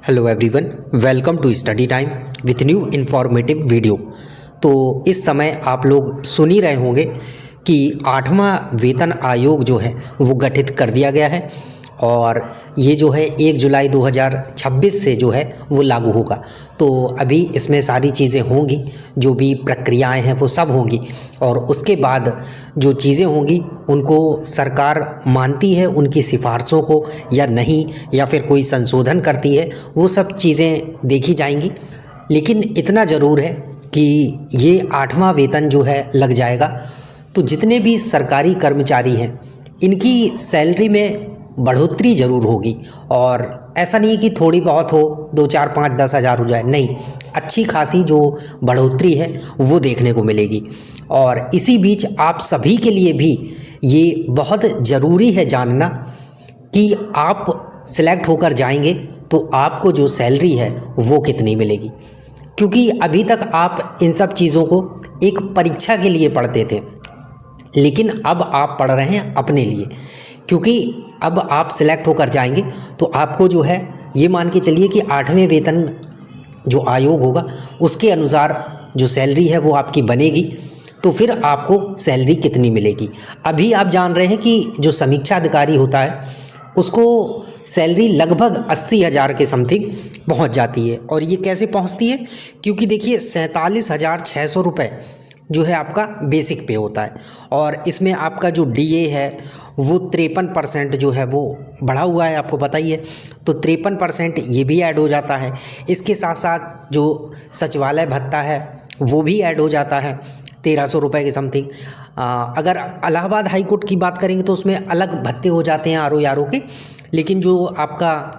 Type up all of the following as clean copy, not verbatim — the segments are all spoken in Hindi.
Hello everyone, welcome to study time with new informative video. तो इस समय आप लोग सुन ही रहे होंगे कि 8वां वेतन आयोग जो है वो गठित कर दिया गया है और ये जो है 1 जुलाई 2026 से जो है वो लागू होगा। तो अभी इसमें सारी चीज़ें होंगी, जो भी प्रक्रियाएं हैं वो सब होंगी और उसके बाद जो चीज़ें होंगी उनको सरकार मानती है, उनकी सिफारिशों को या नहीं, या फिर कोई संशोधन करती है, वो सब चीज़ें देखी जाएंगी। लेकिन इतना ज़रूर है कि ये 8वां वेतन जो है लग जाएगा तो जितने भी सरकारी कर्मचारी हैं इनकी सैलरी में बढ़ोतरी ज़रूर होगी। और ऐसा नहीं है कि थोड़ी बहुत हो, 2 4 5 10 हज़ार हो जाए, नहीं, अच्छी खासी जो बढ़ोतरी है वो देखने को मिलेगी। और इसी बीच आप सभी के लिए भी ये बहुत ज़रूरी है जानना कि आप सिलेक्ट होकर जाएंगे तो आपको जो सैलरी है वो कितनी मिलेगी। क्योंकि अभी तक आप इन सब चीज़ों को एक परीक्षा के लिए पढ़ते थे, लेकिन अब आप पढ़ रहे हैं अपने लिए। क्योंकि अब आप सिलेक्ट होकर जाएंगे तो आपको जो है ये मान के चलिए कि 8वें वेतन जो आयोग होगा उसके अनुसार जो सैलरी है वो आपकी बनेगी। तो फिर आपको सैलरी कितनी मिलेगी। अभी आप जान रहे हैं कि जो समीक्षा अधिकारी होता है उसको सैलरी लगभग 80,000 के समथिंग पहुंच जाती है। और ये कैसे पहुंचती है? क्योंकि देखिए 47,600 रुपये जो है आपका बेसिक पे होता है और इसमें आपका जो डीए है वो 53% जो है वो बढ़ा हुआ है, आपको पता ही है। तो 53% ये भी ऐड हो जाता है। इसके साथ साथ जो सचिवालय भत्ता है वो भी ऐड हो जाता है 1,300 रुपये के समथिंग। अगर इलाहाबाद हाई कोर्ट की बात करेंगे तो उसमें अलग भत्ते हो जाते हैं आरओ के। लेकिन जो आपका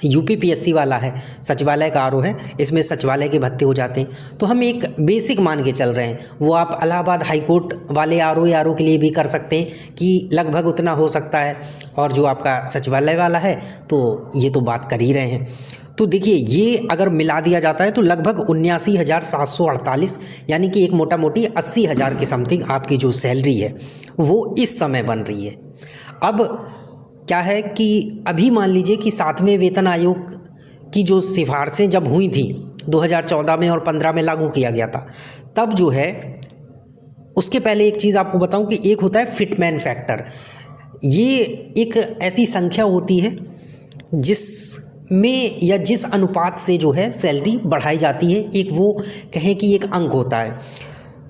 यूपीपीएससी वाला है, सचिवालय का आरओ है, इसमें सचिवालय के भत्ते हो जाते हैं। तो हम एक बेसिक मान के चल रहे हैं, वो आप इलाहाबाद हाई कोर्ट वाले आरओ के लिए भी कर सकते हैं कि लगभग उतना हो सकता है। और जो आपका सचिवालय वाला है तो ये तो बात कर ही रहे हैं। तो देखिए ये अगर मिला दिया जाता है तो लगभग 79,748, यानी कि एक मोटा मोटी 80,000 के समथिंग आपकी जो सैलरी है वो इस समय बन रही है। अब क्या है कि अभी मान लीजिए कि 7वें वेतन आयोग की जो सिफारिशें जब हुई थी 2014 में और 15 में लागू किया गया था, तब जो है उसके पहले एक चीज़ आपको बताऊं कि एक होता है फिटमैन फैक्टर। ये एक ऐसी संख्या होती है जिसमें या जिस अनुपात से जो है सैलरी बढ़ाई जाती है, एक वो कहें कि एक अंक होता है।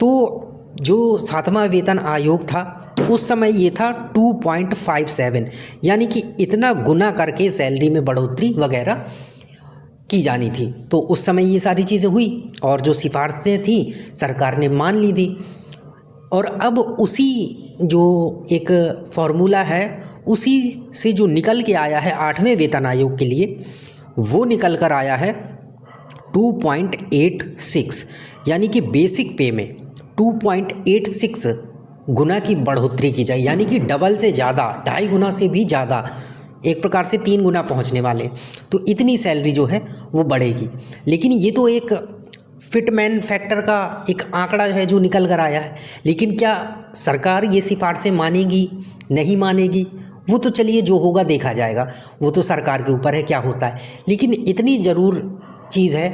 तो जो 7वां वेतन आयोग था उस समय ये था 2.57, यानी कि इतना गुना करके सैलरी में बढ़ोतरी वगैरह की जानी थी। तो उस समय ये सारी चीज़ें हुई और जो सिफारिशें थी सरकार ने मान ली थी। और अब उसी जो एक फॉर्मूला है उसी से जो निकल के आया है 8वें वेतन आयोग के लिए, वो निकल कर आया है 2.86, यानी कि बेसिक पे में 2.86 गुना की बढ़ोतरी की जाए, यानी कि डबल से ज़्यादा, 2.5 गुना से भी ज़्यादा, एक प्रकार से 3 गुना पहुंचने वाले। तो इतनी सैलरी जो है वो बढ़ेगी। लेकिन ये तो एक फिटमैन फैक्टर का एक आंकड़ा है जो निकल कर आया है। लेकिन क्या सरकार ये सिफारिशें मानेगी नहीं मानेगी, वो तो चलिए जो होगा देखा जाएगा, वो तो सरकार के ऊपर है क्या होता है। लेकिन इतनी ज़रूर चीज़ है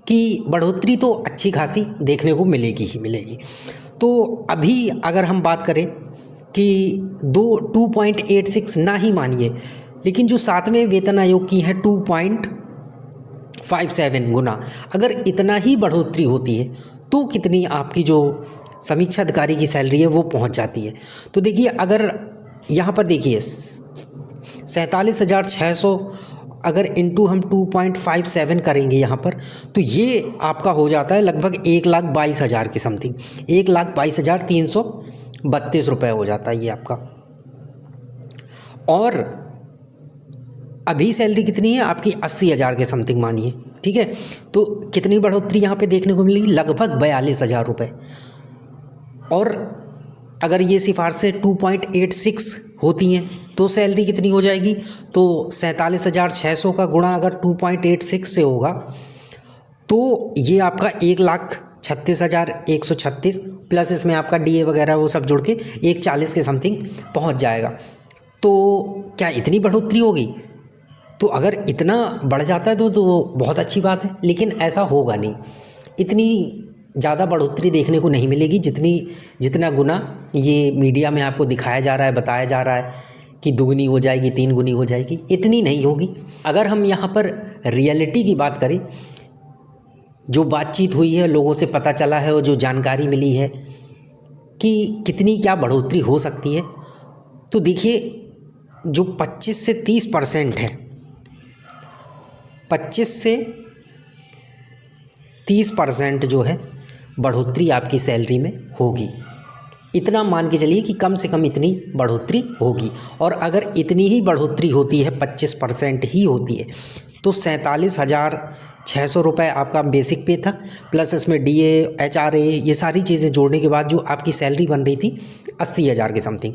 कि बढ़ोतरी तो अच्छी खासी देखने को मिलेगी ही मिलेगी। तो अभी अगर हम बात करें कि 2.86 ना ही मानिए, लेकिन जो 7वें वेतन आयोग की है 2.57 गुना, अगर इतना ही बढ़ोतरी होती है तो कितनी आपकी जो समीक्षा अधिकारी की सैलरी है वो पहुंच जाती है। तो देखिए अगर यहाँ पर देखिए 47,600 अगर इंटू हम 2.57 करेंगे यहाँ पर, तो ये आपका हो जाता है लगभग 1,22,000 के समथिंग, 1,22,332 रुपये हो जाता है ये आपका। और अभी सैलरी कितनी है आपकी? 80,000 के समथिंग मानिए, ठीक है। तो कितनी बढ़ोतरी यहाँ पे देखने को मिलेगी? लगभग 42,000 रुपये। और अगर ये सिफारिशें 2.86 होती हैं तो सैलरी कितनी हो जाएगी? तो 47,600 का गुणा अगर 2.86 से होगा तो ये आपका 1,36,136 प्लस इसमें आपका डीए वगैरह वो सब जुड़ के 1,40 के समथिंग पहुंच जाएगा। तो क्या इतनी बढ़ोतरी होगी? तो अगर इतना बढ़ जाता है तो वो बहुत अच्छी बात है, लेकिन ऐसा होगा नहीं। इतनी ज़्यादा बढ़ोतरी देखने को नहीं मिलेगी जितना गुना ये मीडिया में आपको दिखाया जा रहा है, बताया जा रहा है कि दुगनी हो जाएगी, 3 गुनी हो जाएगी, इतनी नहीं होगी। अगर हम यहाँ पर रियलिटी की बात करें, जो बातचीत हुई है, लोगों से पता चला है और जो जानकारी मिली है कि कितनी क्या बढ़ोतरी हो सकती है, तो देखिए जो 25 से 30% है, 25 से 30% जो है बढ़ोतरी आपकी सैलरी में होगी। इतना मान के चलिए कि कम से कम इतनी बढ़ोतरी होगी। और अगर इतनी ही बढ़ोतरी होती है, 25% ही होती है, तो 47,600 रुपये आपका बेसिक पे था, प्लस इसमें DA HRA ये सारी चीज़ें जोड़ने के बाद जो आपकी सैलरी बन रही थी 80,000 के समथिंग।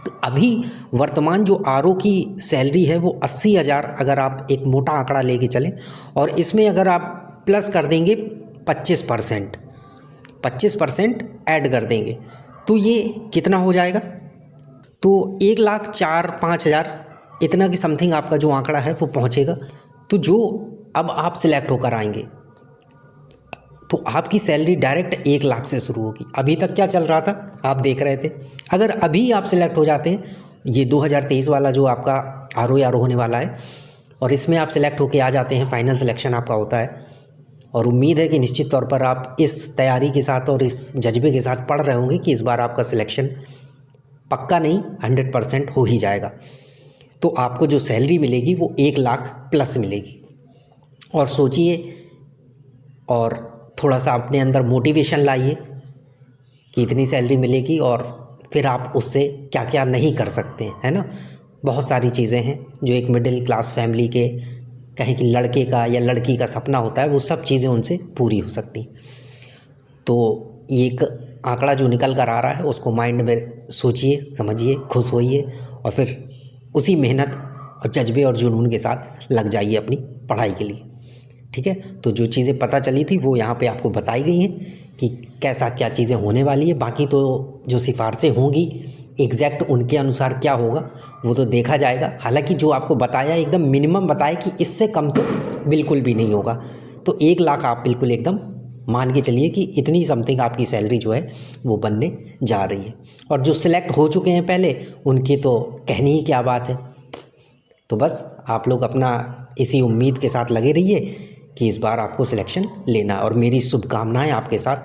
तो अभी वर्तमान जो RO की सैलरी है वो 80,000, अगर आप एक मोटा आंकड़ा लेके चलें और इसमें अगर आप प्लस कर देंगे 25% ऐड कर देंगे, तो ये कितना हो जाएगा? तो 1,04,05,000 इतना की समथिंग आपका जो आंकड़ा है वो पहुंचेगा। तो जो अब आप सिलेक्ट होकर आएंगे तो आपकी सैलरी डायरेक्ट 1 लाख से शुरू होगी। अभी तक क्या चल रहा था, आप देख रहे थे। अगर अभी आप सिलेक्ट हो जाते हैं, ये 2023 वाला जो आपका RO होने वाला है, और इसमें आप सिलेक्ट होके आ जाते हैं, फाइनल सिलेक्शन आपका होता है, और उम्मीद है कि निश्चित तौर पर आप इस तैयारी के साथ और इस जज्बे के साथ पढ़ रहे होंगे कि इस बार आपका सिलेक्शन पक्का नहीं 100% हो ही जाएगा। तो आपको जो सैलरी मिलेगी वो 1 लाख प्लस मिलेगी। और सोचिए और थोड़ा सा अपने अंदर मोटिवेशन लाइए कि इतनी सैलरी मिलेगी और फिर आप उससे क्या क्या नहीं कर सकते हैं, है ना। बहुत सारी चीज़ें हैं जो एक मिडिल क्लास फैमिली के, कहें कि लड़के का या लड़की का सपना होता है, वो सब चीज़ें उनसे पूरी हो सकती। तो एक आंकड़ा जो निकल कर आ रहा है उसको माइंड में सोचिए, समझिए, खुश होइए और फिर उसी मेहनत और जज्बे और जुनून के साथ लग जाइए अपनी पढ़ाई के लिए, ठीक है। तो जो चीज़ें पता चली थी वो यहाँ पे आपको बताई गई हैं कि कैसा क्या चीज़ें होने वाली है। बाकी तो जो सिफारिशें होंगी एग्जैक्ट उनके अनुसार क्या होगा वो तो देखा जाएगा। हालांकि जो आपको बताया एकदम मिनिमम बताया कि इससे कम तो बिल्कुल भी नहीं होगा। तो 1 लाख आप बिल्कुल एकदम मान के चलिए कि इतनी समथिंग आपकी सैलरी जो है वो बनने जा रही है। और जो सिलेक्ट हो चुके हैं पहले, उनकी तो कहनी ही क्या बात है। तो बस आप लोग अपना इसी उम्मीद के साथ लगे रहिए कि इस बार आपको सिलेक्शन लेना, और मेरी शुभकामनाएं आपके साथ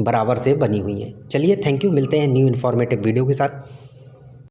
बराबर से बनी हुई हैं। चलिए, थैंक यू, मिलते हैं न्यू इन्फॉर्मेटिव वीडियो के साथ।